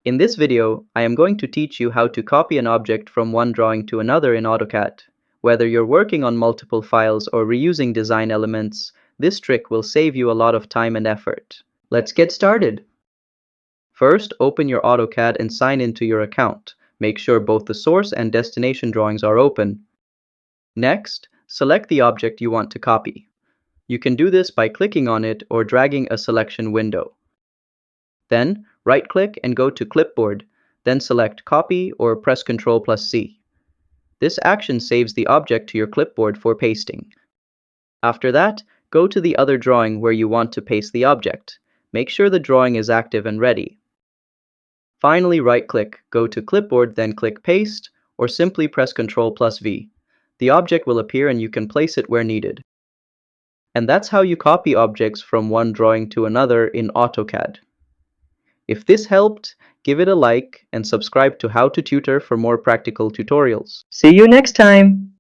In this video, I am going to teach you how to copy an object from one drawing to another in AutoCAD. Whether you're working on multiple files or reusing design elements, this trick will save you a lot of time and effort. Let's get started. First, open your AutoCAD and sign into your account. Make sure both the source and destination drawings are open. Next, select the object you want to copy. You can do this by clicking on it or dragging a selection window. Then, right-click and go to Clipboard, then select Copy or press CTRL+C. This action saves the object to your clipboard for pasting. After that, go to the other drawing where you want to paste the object. Make sure the drawing is active and ready. Finally, right-click, go to Clipboard, then click Paste, or simply press CTRL+V. The object will appear and you can place it where needed. And that's how you copy objects from one drawing to another in AutoCAD. If this helped, give it a like and subscribe to How to Tutor for more practical tutorials. See you next time!